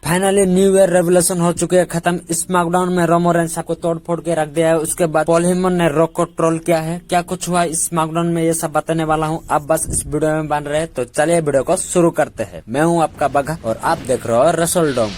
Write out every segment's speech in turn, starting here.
Finally new year revolution हो चुके हैं खत्म। स्मैकडाउन में रोमन रेंस आपको तोड़ फोड़ के रख दिया है। उसके बाद पॉल हेमन ने रॉक को ट्रोल किया है। क्या कुछ हुआ स्मैकडाउन में ये सब बताने वाला हूँ। आप बस इस वीडियो में बन रहे हैं, तो चलिए वीडियो को शुरू करते हैं। मैं हूँ आपका बगा और आप देख रहे हो रसोलडोम।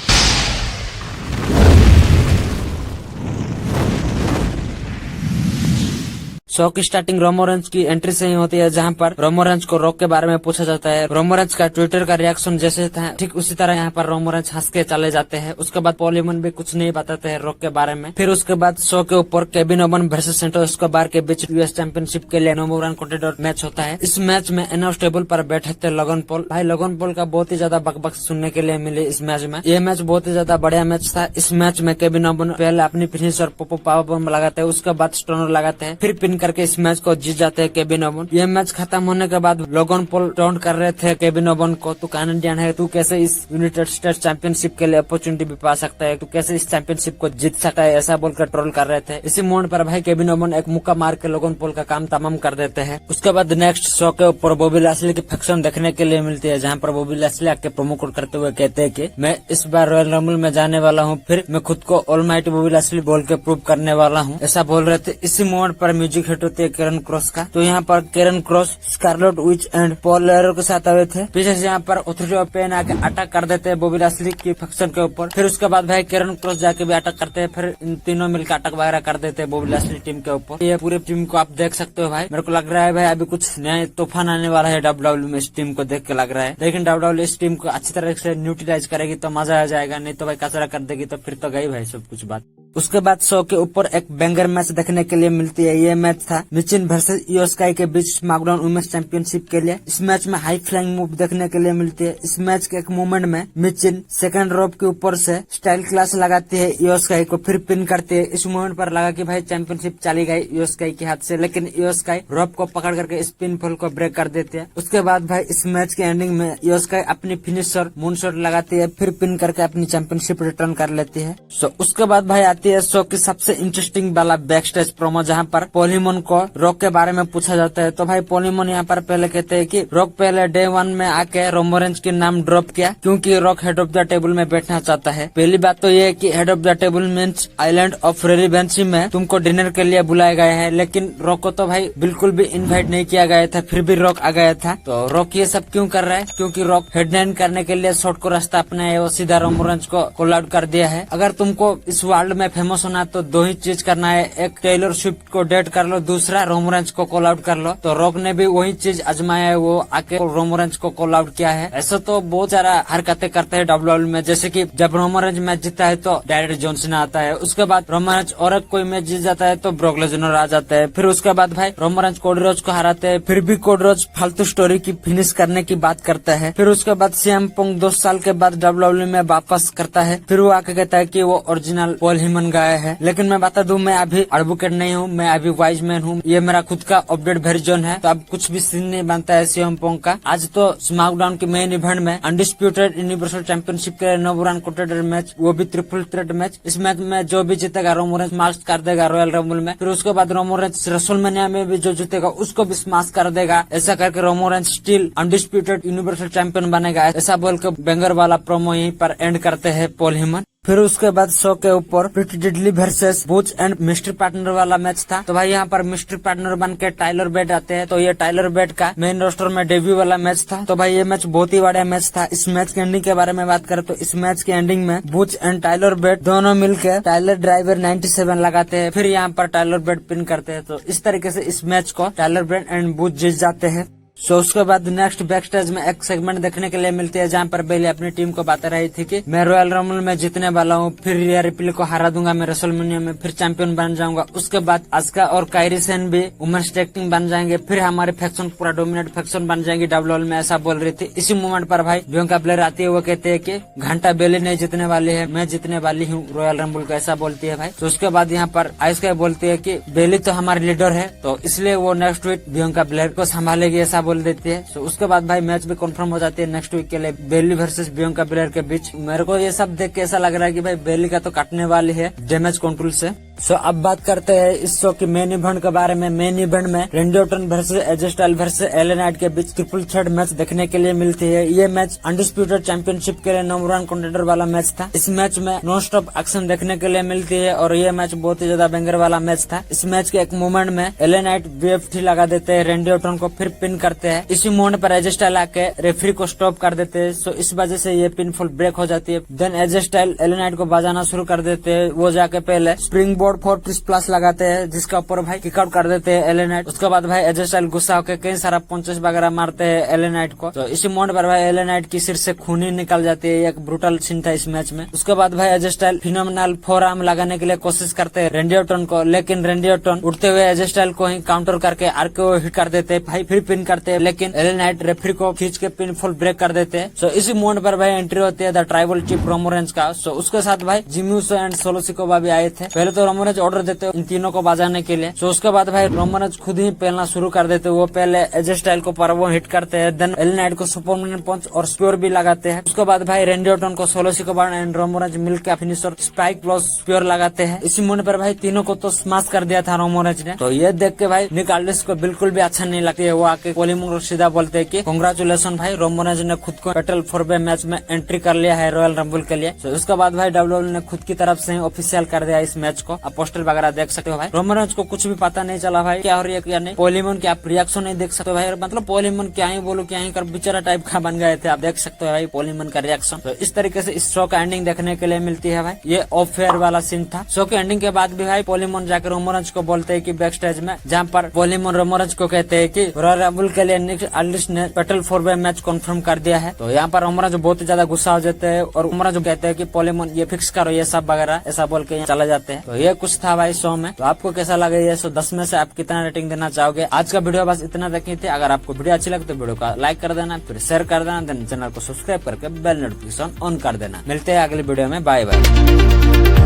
शो की स्टार्टिंग रोमन रेंस की एंट्री से ही होती है, जहां पर रोमन रेंस को रॉक के बारे में पूछा जाता है। रोमन रेंस का ट्विटर का रिएक्शन जैसे था ठीक उसी तरह यहाँ पर रोमन रेंस हंस के चले जाते हैं। उसके बाद पॉल हेमन भी कुछ नहीं बताते हैं रॉक के बारे में। फिर उसके बाद शो के ऊपर Kevin oven versus Santos Escobar के बीच यूएस चैंपियनशिप के लिए नंबर 1 कंटेंडर मैच होता है। इस मैच में अनाउंस टेबल पर बैठे थे लोगन पॉल। भाई लोगन पॉल का बहुत ही ज्यादा बकबक सुनने के लिए मिली इस मैच में। ये मैच बहुत ही ज्यादा बढ़िया मैच था। इस मैच में केविन ओवन पहले अपनी फिनिशर पोपो पावर बम लगाते हैं, उसके बाद स्टोनर लगाते हैं, फिर पिन करके इस मैच को जीत जाते हैं केविन ओवन। ये मैच खत्म होने के बाद लोगन पॉल टॉन्ट कर रहे थे केविन ओवन को, तू कैनेडियन है, तू कैसे इस यूनाइटेड स्टेट्स चैंपियनशिप के लिए अपॉर्चुनिटी भी पा सकता है, तू कैसे इस चैंपियनशिप को जीत सकता है, ऐसा बोलकर ट्रोल कर रहे थे। इसी मोमेंट पर भाई केविन ओवन एक मुक्का मार के लोगन पॉल का काम तमाम कर देते हैं। उसके बाद नेक्स्ट शो के ऊपर बॉबी लैशली की फैक्शन देखने के लिए मिलती है, जहाँ पर बॉबी लैशली आके प्रोमो कोड करते हुए कहते हैं कि मैं इस बार रॉयल रंबल में जाने वाला हूँ, फिर मैं खुद को ऑलमाइटी बॉबी लैशली बोल के प्रूव करने वाला हूँ, ऐसा बोल रहे थे। इसी मोमेंट पर म्यूजिक हिट होती है कैरन क्रॉस का। तो यहाँ पर Karrion Kross, Scarlett with and Paul लेरो के साथ आए थे। पीछे से यहाँ पर ऑथोरिटी ऑफ पेन आके अटैक कर देते हैं बॉबी लैशली की फैक्शन के ऊपर। फिर उसके बाद भाई कैरन क्रॉस जाके भी अटैक करते हैं। फिर इन तीनों मिलकर अटैक वगैरह कर देते हैं बॉबी लैशली टीम के ऊपर। ये पूरी टीम को आप देख सकते हो भाई। मेरे को लग रहा है भाई अभी कुछ नया तूफान आने वाला है डब्ल्यूडब्ल्यू में। इस टीम को देख के लग रहा है, लेकिन डब्ल्यूडब्ल्यू इस टीम को अच्छी तरह से न्यूट्रलाइज करेगी तो मजा आ जाएगा, नहीं तो भाई कचरा कर देगी तो फिर तो गई भाई सब कुछ बात। उसके बाद शो के ऊपर एक बैंगर मैच देखने के लिए मिलती है। ये मैच था मिचिन वर्सेस इयो स्काई के बीच स्मैकडाउन वुमेन्स चैंपियनशिप के लिए। इस मैच में हाई फ्लाइंग मूव देखने के लिए मिलती है। इस मैच के एक मोमेंट में मिचिन सेकंड रोप के ऊपर से स्टाइल क्लास लगाती है इयो स्काई को, फिर पिन करती है। इस मोमेंट पर लगा कि भाई चैंपियनशिप चली गई इयो स्काई के हाथ से, लेकिन इयो स्काई रोप को पकड़ करके स्पिन फॉल को ब्रेक कर देते हैं। उसके बाद भाई इस मैच के एंडिंग में इयो स्काई अपनी फिनिशर मूनशॉट लगाती है, फिर पिन करके अपनी चैंपियनशिप रिटर्न कर लेती है। उसके बाद भाई आती है शो की सबसे इंटरेस्टिंग वाला बैक स्टेज प्रोमो, जहाँ पर पॉल हेमन को रॉक के बारे में पूछा जाता है। तो भाई पॉल हेमन यहाँ पर पहले कहते हैं कि रॉक पहले डे 1 में आके रोमन रेंस के नाम ड्रॉप किया क्योंकि rock head of the table में बैठना चाहता है। पहली बात तो ये है कि head of the table means island of relevancy में तुमको डिनर के लिए बुलाया गया है, लेकिन रॉक को तो भाई बिल्कुल भी इन्वाइट नहीं किया गया था, फिर भी रॉक आ गया था। तो रॉक ये सब क्यों कर रहा है? क्योंकि रॉक हेडलाइन करने के लिए शॉर्ट को रास्ता अपनाया है, वो सीधा रोमन रेंस को कॉल आउट कर दिया है। अगर तुमको इस वर्ल्ड में फेमस होना तो दो ही चीज करना है, एक टेलर स्विफ्ट को डेट कर लो, दूसरा रोमन रेंस को कॉल आउट कर लो। तो रॉक ने भी वही चीज आजमाया है, वो आके रोमन रेंस को कॉल आउट किया है। ऐसा तो बहुत सारा हरकतें करते हैं डब्ल्यूडब्ल्यू में, जैसे कि जब रोमन रेंस मैच जीता है तो डायरेक्ट जॉन सीना आता है, उसके बाद रोमन रेंस और कोई मैच जीत जाता है तो ब्रॉक लेसनर आ जाता है, फिर उसके बाद भाई रोमन रेंस कोडी रोड्स को हराते हैं, फिर भी कोडी रोड्स फालतू स्टोरी की फिनिश करने की बात करता है। फिर उसके बाद सीएम पंक 2 साल के बाद डब्ल्यूडब्ल्यू में वापस करता है, फिर वो आके कहता है कि वो ओरिजिनल पॉल हेमन गाया है। लेकिन मैं बता दूं मैं अभी एडवोकेट नहीं हूँ, मैं अभी वाइज मैन हूँ, ये मेरा खुद का अपडेट वर्जन है, तो अब कुछ भी सीन नहीं बनता है सीएम पंक का। आज तो स्मैकडाउन के मेन इवेंट में अनडिस्प्यूटेड यूनिवर्सल चैंपियनशिप के नंबर 1 कंटेंडर मैच, वो भी ट्रिपल थ्रेट मैच। इस मैच में जो भी जीतेगा रोमन रेंस स्माश कर देगा रॉयल रंबल में, फिर उसके बाद रोमन रेंस रेसलमेनिया में भी जो जीतेगा उसको भी स्माश कर देगा। ऐसा करके Roman Reigns still undisputed universal champion बनेगा, ऐसा बोल के बेंगर वाला प्रोमो यहीं पर एंड करते हैं पॉल हेमन। फिर उसके बाद शो के ऊपर Pretty Deadly versus Butch and mystery partner वाला मैच था। तो भाई यहाँ पर मिस्ट्री पार्टनर बन के टाइलर बेट आते हैं, तो ये टाइलर बेट का मेन रोस्टर में डेब्यू वाला मैच था। तो भाई ये मैच बहुत ही बड़ा मैच था। इस मैच के एंडिंग के बारे में बात करें तो इस मैच के एंडिंग में बूच एंड टाइलर बेट दोनों मिलकर टाइलर ड्राइवर 97 लगाते हैं, फिर यहाँ पर टाइलर बेट पिन करते हैं। तो इस तरीके से इस मैच को टाइलर बेट एंड बूच जीत जाते हैं। उसके बाद नेक्स्ट बैक स्टेज में एक सेगमेंट देखने के लिए मिलती है, जहाँ पर बेली अपनी टीम को बता रही थी कि मैं रॉयल रंबल में जीतने वाला हूँ, फिर रिया रिप्ली को हरा दूंगा मैं रेसलमेनिया में, फिर चैंपियन बन जाऊंगा। उसके बाद आस्का और कायरी सेन भी वुमेन्स टैग टीम बन जाएंगे, फिर हमारे फैक्शन पूरा डोमिनेट फैक्शन बन जाएंगे डब्ल्यूडब्ल्यू में, ऐसा बोल रही थी। इसी मोमेंट पर भाई बियांका ब्लेयर आती है, वो कहते हैं कि घंटा बेली नहीं जीतने वाली है, मैं जीतने वाली हूँ रॉयल रंबल को, ऐसा बोलती है भाई। तो उसके बाद यहाँ पर आस्का बोलती है कि बेली तो हमारी लीडर है, तो इसलिए वो नेक्स्ट वीक बियांका ब्लेयर को संभालेगी, ऐसा बोल देती है। उसके बाद भाई मैच भी कंफर्म हो जाती है नेक्स्ट वीक के लिए बेली वर्सेस बियांका ब्लेयर के बीच। मेरे को ये सब देख के ऐसा लग रहा है कि भाई बेली का तो कटने वाली है डैमेज कंट्रोल से। सो अब बात करते हैं इस शो की मेन इवेंट के बारे में। मेन इवेंट में रेंडी ऑर्टन वर्सेस एजे स्टाइल वर्सेस एलए नाइट के बीच ट्रिपल थ्रेट मैच देखने के लिए मिलती है। ये मैच अनडिस्प्यूटेड चैंपियनशिप के लिए नंबर 1 कंटेंडर वाला मैच था। इस मैच में नॉन स्टॉप एक्शन देखने के लिए मिलती है और ये मैच बहुत ही ज्यादा बैंगर वाला मैच था। इस मैच के एक मोमेंट में एलए नाइट बीएफटी लगा देते हैं, रेंडी ऑर्टन को फिर पिन करते हैं। इसी मोमेंट पर एजे स्टाइल आके रेफरी को स्टॉप कर देते हैं। सो इस वजह से ये पिनफॉल ब्रेक हो जाती है। देन एजे स्टाइल एलए नाइट को बजाना शुरू कर देते हैं। वो जाके पहले स्प्रिंग बोर्ड 4+ लगाते हैं, जिसका ऊपर भाई किक आउट कर देते हैं एलए नाइट। उसके बाद भाई एजे स्टाइल गुस्सा होकर कई सारा पंचेस वगैरह मारते हैं एलए नाइट को। तो इसी मोमेंट पर भाई एलए नाइट की सिर से खून ही निकल जाती है। एक ब्रूटल सीन था इस मैच में। उसके बाद भाई एजे स्टाइल फिनोमिनल फोरआर्म लगाने के लिए कोशिश करते हैं रेंडी ऑर्टन को, लेकिन रेंडी ऑर्टन उठते हुए एजे स्टाइल को ही काउंटर करके आरकेओ हिट कर देते हैं। भाई फिर पिन करते हैं, लेकिन एलए नाइट रेफरी को खींच के पिनफॉल ब्रेक कर देते हैं। सो इसी मोमेंट पर भाई एंट्री होती है the tribal chief Roman Reigns का। सो उसके साथ भाई जिमी ऊसो एंड सोलो सिकोबा भी आए थे। पहले तो रोमन रेंज ऑर्डर देते इन तीनों को बजाने के लिए। सो उसके बाद भाई रोमन रेंज खुद ही पहलना शुरू कर देते। वो पहले एजे स्टाइल को पर वो हिट करते हैं, देन एलए नाइट को सुपरमैन पंच और स्पीयर भी लगाते हैं। उसके बाद भाई रेंडी ऑर्टन को सोलो सिकोबा एंड रोमन रेंज मिलकर फिनिशर स्पाइक प्लस स्पीयर लगाते हैं। इसी मोमेंट पर भाई तीनों को तो स्माश कर दिया था रोमन रेंज ने। तो ये देख के भाई निक आल्डिस को बिल्कुल भी अच्छा नहीं लगती है। वो आके पोलिमन को सीधा बोलते हैं कि कांग्रेचुलेशन भाई, रोमन रेंज ने खुद को बैटल फॉर बे मैच में एंट्री कर लिया है रॉयल रंबल के लिए। तो उसके बाद भाई डब्ल्यूडब्ल्यूई ने खुद की तरफ से ऑफिशियल कर दिया इस मैच को। आप पोस्टर वगैरह देख सकते हो भाई। रोमन रेंज को कुछ भी पता नहीं चला भाई क्या हो रही है क्या नहीं। पोलिमन की आप रिएक्शन नहीं देख सकते भाई। मतलब पोलिमन क्या ही बोलो क्या ही कर बेचारा टाइप का बन गए थे। आप देख सकते हो भाई पोलिमन का रिएक्शन। तो इस तरीके से इस शो का एंडिंग देखने के लिए मिलती है भाई। ये ऑफ फेयर वाला सीन था। शो के एंडिंग के बाद भी भाई पोलिमन जाकर रोमन रेंज को बोलते है कि बैक स्टेज में, जहाँ पर पोलिमन रोमन रेंज को कहते हैं कि रॉयल रंबल के लिए निक आल्डिस ने battle for bay match confirm कर दिया है। तो यहाँ पर रोमन रेंज बहुत ही ज्यादा गुस्सा हो जाते हैं और रोमन रेंज कहते हैं कि पोलिमन ये फिक्स करो ये सब वगैरह, ऐसा बोल के चले जाते हैं। तो ये कुछ था भाई शो में। तो आपको कैसा लगा ये शो? 10 में से आप कितना रेटिंग देना चाहोगे? आज का वीडियो बस इतना देखी थी। अगर आपको वीडियो अच्छी लगे तो वीडियो को लाइक कर देना, फिर शेयर कर देना, देन चैनल को सब्सक्राइब करके बेल नोटिफिकेशन ऑन कर देना। मिलते हैं अगली वीडियो में। Bye bye.